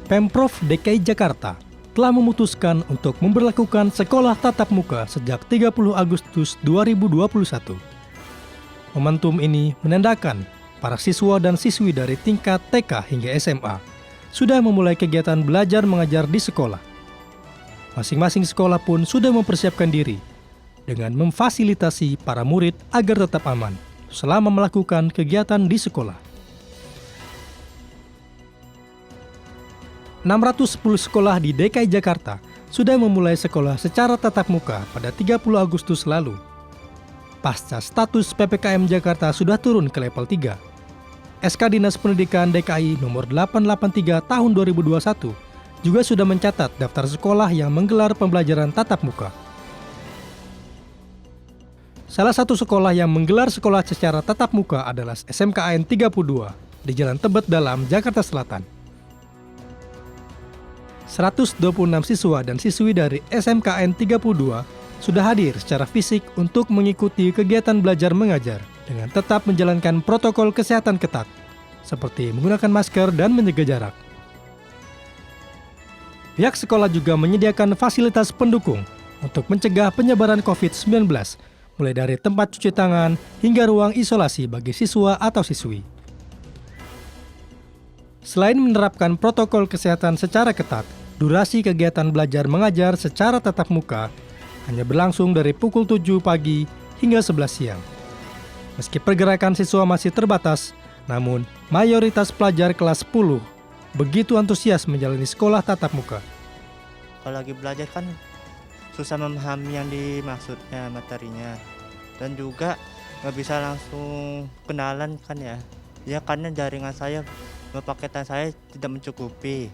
Pemprov DKI Jakarta telah memutuskan untuk memberlakukan sekolah tatap muka sejak 30 Agustus 2021. Momentum ini menandakan para siswa dan siswi dari tingkat TK hingga SMA sudah memulai kegiatan belajar mengajar di sekolah. Masing-masing sekolah pun sudah mempersiapkan diri dengan memfasilitasi para murid agar tetap aman selama melakukan kegiatan di sekolah. 610 sekolah di DKI Jakarta sudah memulai sekolah secara tatap muka pada 30 Agustus lalu. Pasca status PPKM Jakarta sudah turun ke level 3. SK Dinas Pendidikan DKI nomor 883 tahun 2021 juga sudah mencatat daftar sekolah yang menggelar pembelajaran tatap muka. Salah satu sekolah yang menggelar sekolah secara tatap muka adalah SMKN 32 di Jalan Tebet Dalam, Jakarta Selatan. 126 siswa dan siswi dari SMKN 32 sudah hadir secara fisik untuk mengikuti kegiatan belajar mengajar dengan tetap menjalankan protokol kesehatan ketat, seperti menggunakan masker dan menjaga jarak. Pihak sekolah juga menyediakan fasilitas pendukung untuk mencegah penyebaran COVID-19, mulai dari tempat cuci tangan hingga ruang isolasi bagi siswa atau siswi. Selain menerapkan protokol kesehatan secara ketat, durasi kegiatan belajar mengajar secara tatap muka hanya berlangsung dari pukul 7 pagi hingga 11 siang. Meski pergerakan siswa masih terbatas, namun mayoritas pelajar kelas 10 begitu antusias menjalani sekolah tatap muka. Kalau lagi belajar kan susah memahami yang dimaksudnya materinya, dan juga nggak bisa langsung kenalan kan ya. Ya karena jaringan saya, paketan saya tidak mencukupi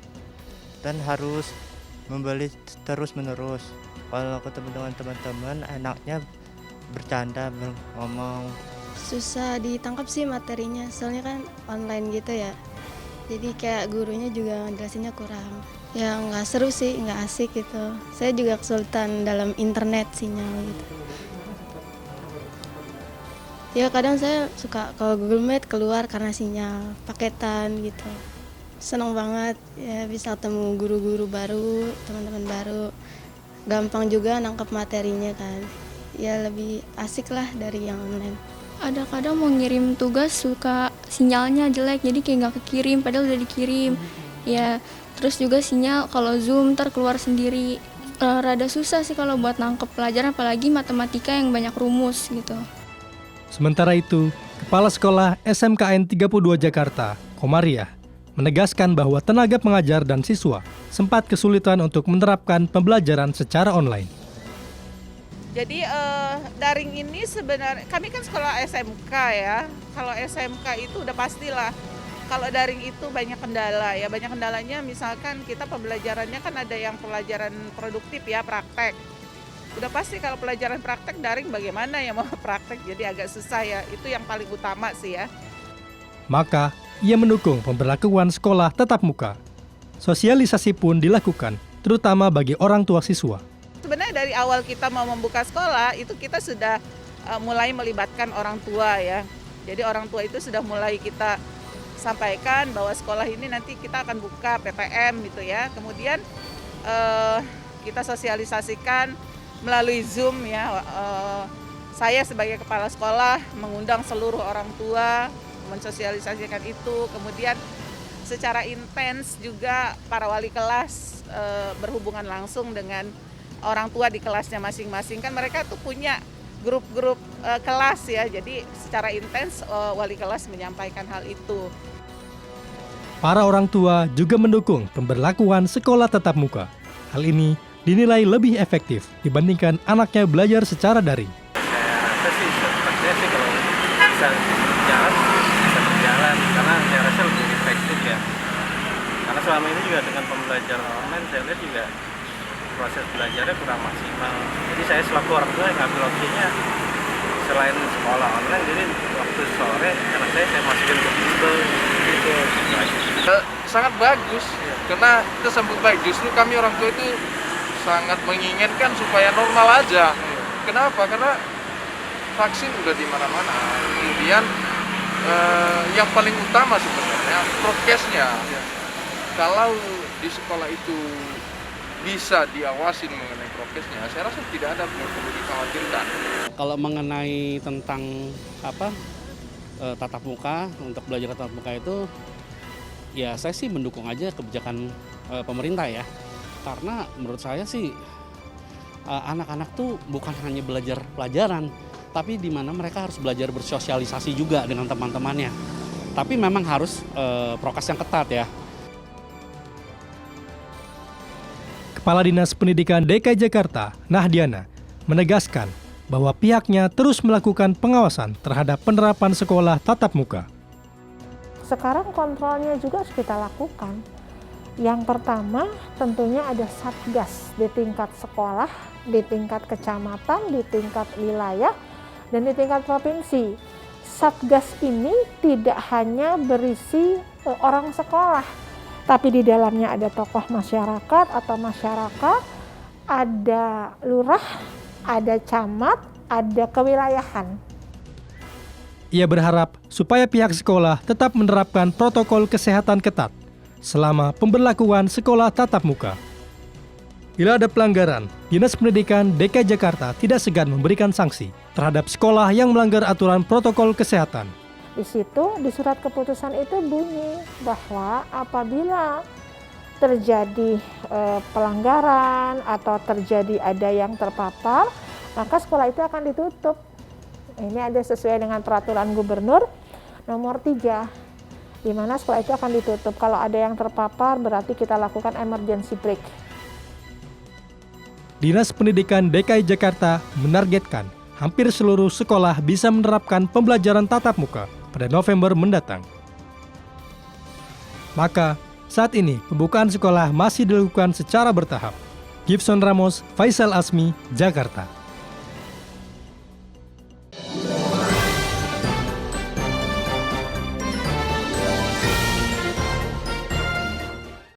dan harus membeli terus-menerus. Kalau ketemu dengan teman-teman enaknya bercanda, ngomong. Susah ditangkap sih materinya, soalnya kan online gitu ya. Jadi kayak gurunya juga jelasinnya kurang. Ya nggak seru sih, nggak asik gitu. Saya juga kesulitan dalam internet sinyal gitu. Ya kadang saya suka kalau Google Meet keluar karena sinyal paketan gitu. Senang banget ya bisa ketemu guru-guru baru, teman-teman baru. Gampang juga nangkep materinya kan. Ya lebih asik lah dari yang online. Ada kadang mau ngirim tugas suka sinyalnya jelek, jadi kayak nggak kekirim padahal udah dikirim. Ya terus juga sinyal kalau Zoom ntar keluar sendiri. Rada susah sih kalau buat nangkep pelajaran, apalagi matematika yang banyak rumus gitu. Sementara itu, Kepala Sekolah SMKN 32 Jakarta, Komariah, menegaskan bahwa tenaga pengajar dan siswa sempat kesulitan untuk menerapkan pembelajaran secara online. Jadi daring ini sebenarnya kami kan sekolah SMK ya. Kalau SMK itu udah pastilah. Kalau daring itu banyak kendala ya. Banyak kendalanya misalkan kita pembelajarannya kan ada yang pelajaran produktif ya, praktek. Udah pasti kalau pelajaran praktek daring bagaimana ya mau praktek, jadi agak susah ya. Itu yang paling utama sih ya. Maka, ia mendukung pemberlakuan sekolah tatap muka. Sosialisasi pun dilakukan, terutama bagi orang tua siswa. Sebenarnya dari awal kita mau membuka sekolah, itu kita sudah mulai melibatkan orang tua ya. Jadi orang tua itu sudah mulai kita sampaikan bahwa sekolah ini nanti kita akan buka PTM gitu ya. Kemudian kita sosialisasikan melalui Zoom ya. Saya sebagai kepala sekolah mengundang seluruh orang tua, mensosialisasikan itu. Kemudian secara intens juga para wali kelas berhubungan langsung dengan orang tua di kelasnya masing-masing. Kan mereka tuh punya grup-grup kelas ya, jadi secara intens wali kelas menyampaikan hal itu. Para orang tua juga mendukung pemberlakuan sekolah tatap muka. Hal ini dinilai lebih efektif dibandingkan anaknya belajar secara daring. Saya rasa sih sepertinya sih kalau bisa berjalan karena saya rasa lebih efektif ya. Karena selama ini juga dengan pembelajaran online saya lihat juga proses belajarnya kurang maksimal. Jadi saya selaku orang tua yang ngambil opsinya selain sekolah online, jadi waktu sore anak saya masukin ke bimbel gitu. Sangat bagus karena kita sambut baik. Justru kami orang tua itu sangat menginginkan supaya normal aja. Kenapa? Karena vaksin udah di mana-mana. Kemudian yang paling utama sebenarnya prokesnya. kalau di sekolah itu bisa diawasi mengenai prokesnya, saya rasa tidak ada yang perlu dikhawatirkan. Kalau mengenai tentang tatap muka, untuk belajar tatap muka itu, ya saya sih mendukung aja kebijakan pemerintah ya. Karena menurut saya sih anak-anak tuh bukan hanya belajar pelajaran, tapi di mana mereka harus belajar bersosialisasi juga dengan teman-temannya. Tapi memang harus prokes yang ketat ya. Kepala Dinas Pendidikan DKI Jakarta, Nahdiana, menegaskan bahwa pihaknya terus melakukan pengawasan terhadap penerapan sekolah tatap muka. Sekarang kontrolnya juga harus kita lakukan. Yang pertama tentunya ada satgas di tingkat sekolah, di tingkat kecamatan, di tingkat wilayah, dan di tingkat provinsi. Satgas ini tidak hanya berisi orang sekolah, tapi di dalamnya ada tokoh masyarakat atau masyarakat, ada lurah, ada camat, ada kewilayahan. Ia berharap supaya pihak sekolah tetap menerapkan protokol kesehatan ketat selama pemberlakuan sekolah tatap muka. Bila ada pelanggaran, Dinas Pendidikan DKI Jakarta tidak segan memberikan sanksi terhadap sekolah yang melanggar aturan protokol kesehatan. Di situ, di surat keputusan itu bunyi bahwa apabila terjadi pelanggaran atau terjadi ada yang terpapar, maka sekolah itu akan ditutup. Ini ada sesuai dengan peraturan gubernur nomor 3, di mana sekolah itu akan ditutup. Kalau ada yang terpapar, berarti kita lakukan emergency break. Dinas Pendidikan DKI Jakarta menargetkan hampir seluruh sekolah bisa menerapkan pembelajaran tatap muka pada November mendatang. Maka, saat ini pembukaan sekolah masih dilakukan secara bertahap. Gibson Ramos, Faisal Asmi, Jakarta.